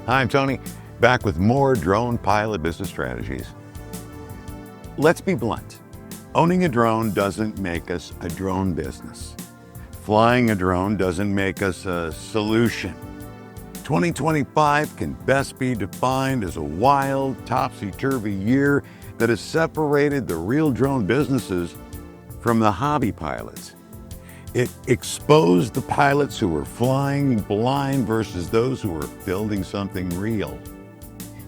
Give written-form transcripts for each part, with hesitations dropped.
Hi, I'm Tony, back with more drone pilot business strategies. Let's be blunt. Owning a drone doesn't make us a drone business. Flying a drone doesn't make us a solution. 2025 can best be defined as a wild, topsy-turvy year that has separated the real drone businesses from the hobby pilots. It exposed the pilots who were flying blind versus those who were building something real.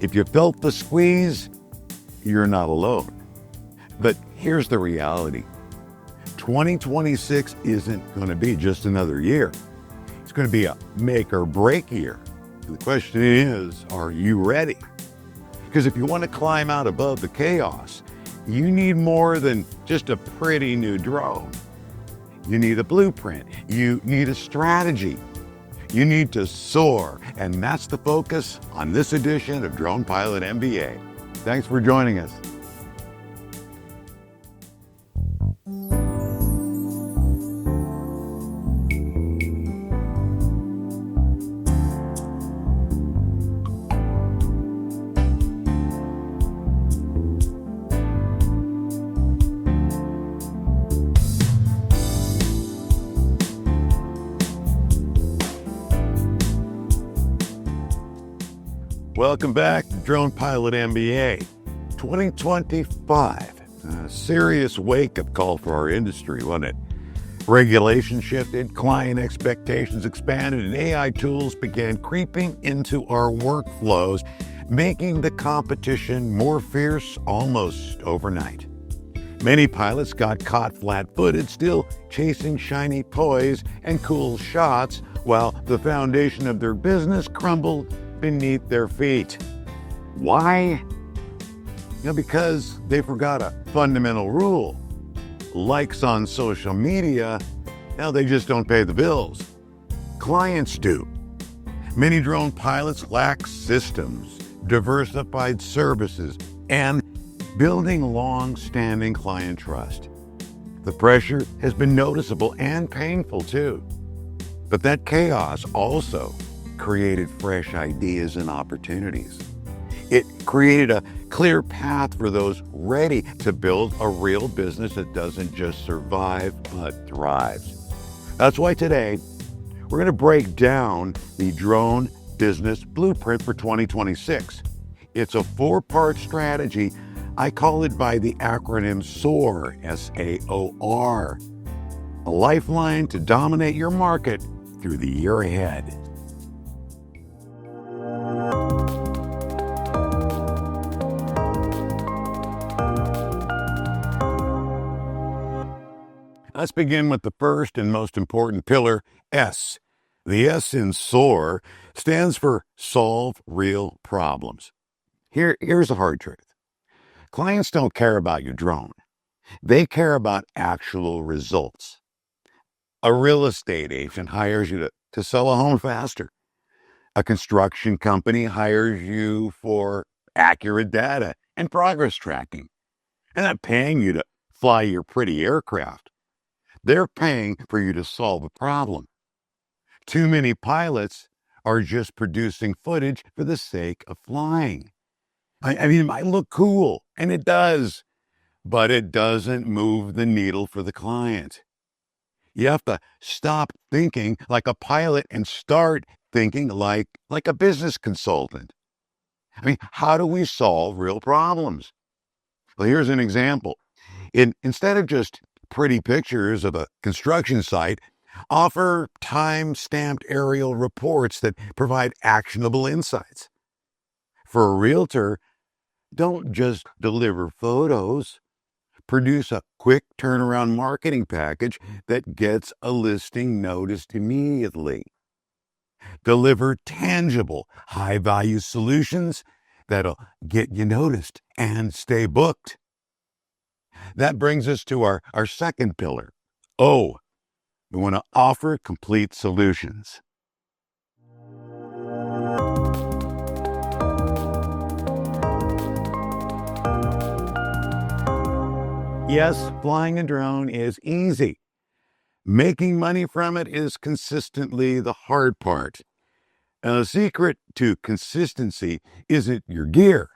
If you felt the squeeze, you're not alone. But here's the reality. 2026 isn't going to be just another year. It's going to be a make or break year. The question is, are you ready? Because if you want to climb out above the chaos, you need more than just a pretty new drone. You need a blueprint. You need a strategy. You need to soar. And that's the focus on this edition of Drone Pilot MBA. Thanks for joining us. Welcome back to Drone Pilot MBA. 2025, a serious wake-up call for our industry, wasn't it? Regulation shifted, client expectations expanded, and AI tools began creeping into our workflows, making the competition more fierce almost overnight. Many pilots got caught flat-footed, still chasing shiny toys and cool shots, while the foundation of their business crumbled beneath their feet. Why? Because they forgot a fundamental rule. Likes on social media, now they just don't pay the bills. Clients do. Many drone pilots lack systems, diversified services, and building long-standing client trust. The pressure has been noticeable and painful too. But that chaos also created fresh ideas and opportunities. It created a clear path for those ready to build a real business that doesn't just survive, but thrives. That's why today, we're going to break down the drone business blueprint for 2026. It's a 4-part strategy. I call it by the acronym S.O.A.R, S-A-O-R, a lifeline to dominate your market through the year ahead. Let's begin with the first and most important pillar, S. The S in S.O.A.R stands for solve real problems. Here's the hard truth. Clients don't care about your drone. They care about actual results. A real estate agent hires you to sell a home faster. A construction company hires you for accurate data and progress tracking. They're not paying you to fly your pretty aircraft. They're paying for you to solve a problem. Too many pilots are just producing footage for the sake of flying. I mean, it might look cool, and it does, but it doesn't move the needle for the client. You have to stop thinking like a pilot and start thinking like a business consultant. I mean, how do we solve real problems? Well, here's an example. Instead of just pretty pictures of a construction site, offer time-stamped aerial reports that provide actionable insights. For a realtor, don't just deliver photos. Produce a quick turnaround marketing package that gets a listing noticed immediately. Deliver tangible, high-value solutions that'll get you noticed and stay booked. That brings us to our second pillar, O. We want to offer complete solutions. Yes, flying a drone is easy. Making money from it is consistently the hard part. And the secret to consistency isn't your gear.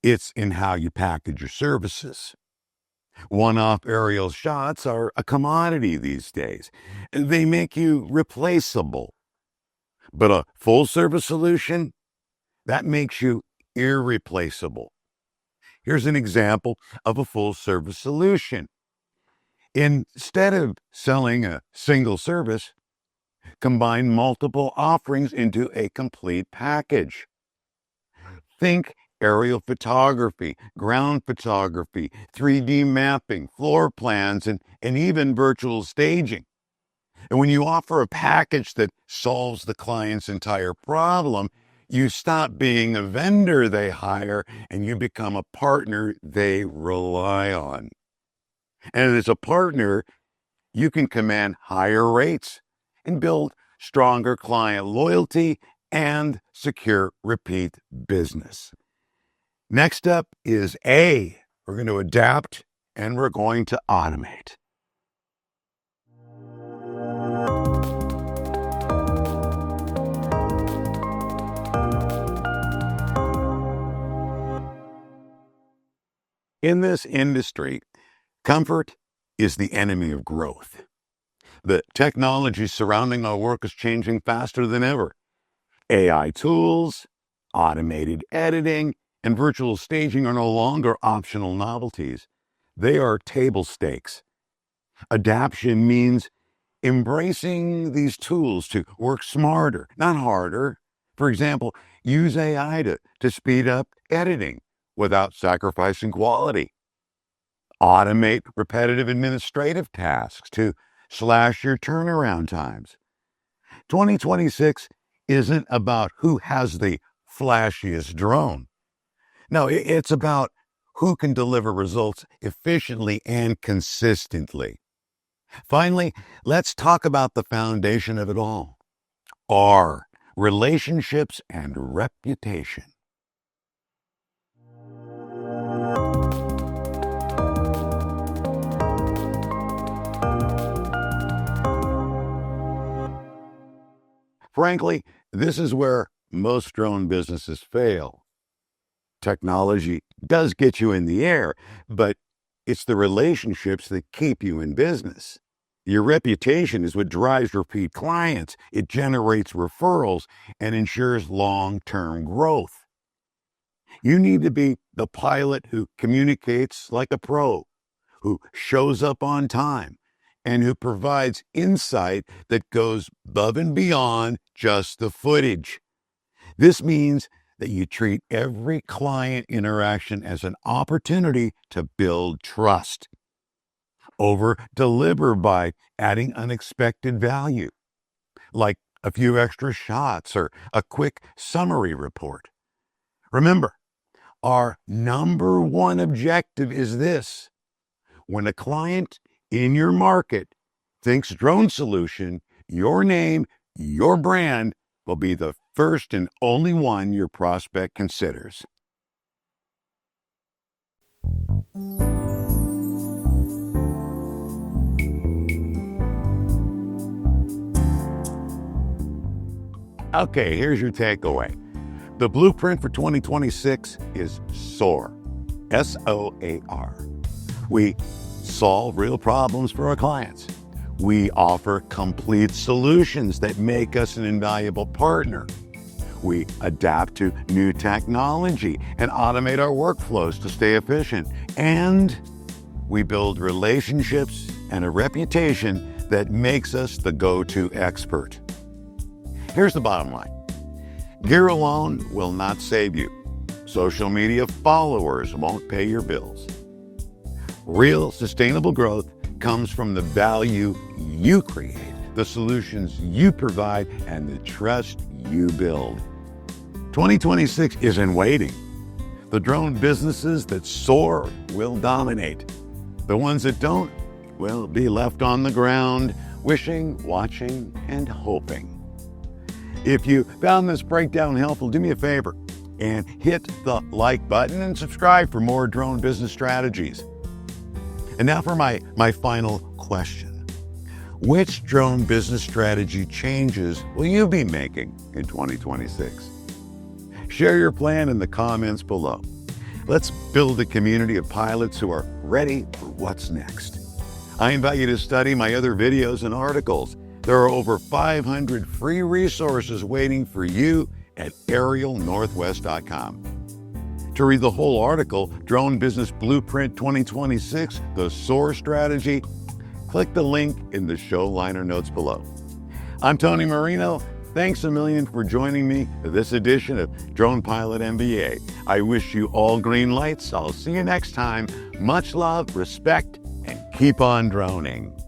It's in how you package your services. One-off aerial shots are a commodity these days. They make you replaceable. But a full-service solution, that makes you irreplaceable. Here's an example of a full-service solution. Instead of selling a single service, combine multiple offerings into a complete package. Think aerial photography, ground photography, 3D mapping, floor plans, and even virtual staging. And when you offer a package that solves the client's entire problem, you stop being a vendor they hire and you become a partner they rely on. And as a partner, you can command higher rates and build stronger client loyalty and secure repeat business. Next up is A. We're going to adapt and we're going to automate. In this industry, comfort is the enemy of growth. The technology surrounding our work is changing faster than ever. AI tools, automated editing, and virtual staging are no longer optional novelties. They are table stakes. Adaptation means embracing these tools to work smarter, not harder. For example, use AI to speed up editing without sacrificing quality. Automate repetitive administrative tasks to slash your turnaround times. 2026 isn't about who has the flashiest drone. No, it's about who can deliver results efficiently and consistently. Finally, let's talk about the foundation of it all. R, relationships and reputation. Frankly, this is where most drone businesses fail. Technology does get you in the air, but it's the relationships that keep you in business. Your reputation is what drives repeat clients. It generates referrals and ensures long-term growth. You need to be the pilot who communicates like a pro, who shows up on time, and who provides insight that goes above and beyond just the footage. This means that you treat every client interaction as an opportunity to build trust. Over-deliver by adding unexpected value, like a few extra shots or a quick summary report. Remember, our number one objective is this. When a client in your market thinks drone solution, your name, your brand will be the first and only one your prospect considers. Okay, here's your takeaway. The blueprint for 2026 is S.O.A.R. S-O-A-R. We solve real problems for our clients. We offer complete solutions that make us an invaluable partner. We adapt to new technology and automate our workflows to stay efficient. And we build relationships and a reputation that makes us the go-to expert. Here's the bottom line. Gear alone will not save you. Social media followers won't pay your bills. Real sustainable growth comes from the value you create, the solutions you provide, and the trust you build. 2026 isn't waiting. The drone businesses that soar will dominate. The ones that don't will be left on the ground, wishing, watching, and hoping. If you found this breakdown helpful, do me a favor and hit the like button and subscribe for more drone business strategies. And now for my final question. Which drone business strategy changes will you be making in 2026? Share your plan in the comments below. Let's build a community of pilots who are ready for what's next. I invite you to study my other videos and articles. There are over 500 free resources waiting for you at aerialnorthwest.com. To read the whole article, Drone Business Blueprint 2026, the S.O.A.R strategy, click the link in the show liner notes below. I'm Tony Marino. Thanks a million for joining me for this edition of Drone Pilot MBA. I wish you all green lights. I'll see you next time. Much love, respect, and keep on droning.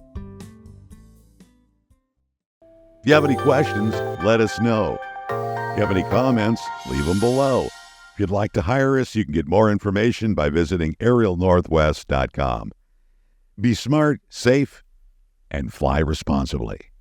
If you have any questions, let us know. If you have any comments, leave them below. If you'd like to hire us, you can get more information by visiting aerialnorthwest.com. Be smart, safe, and fly responsibly.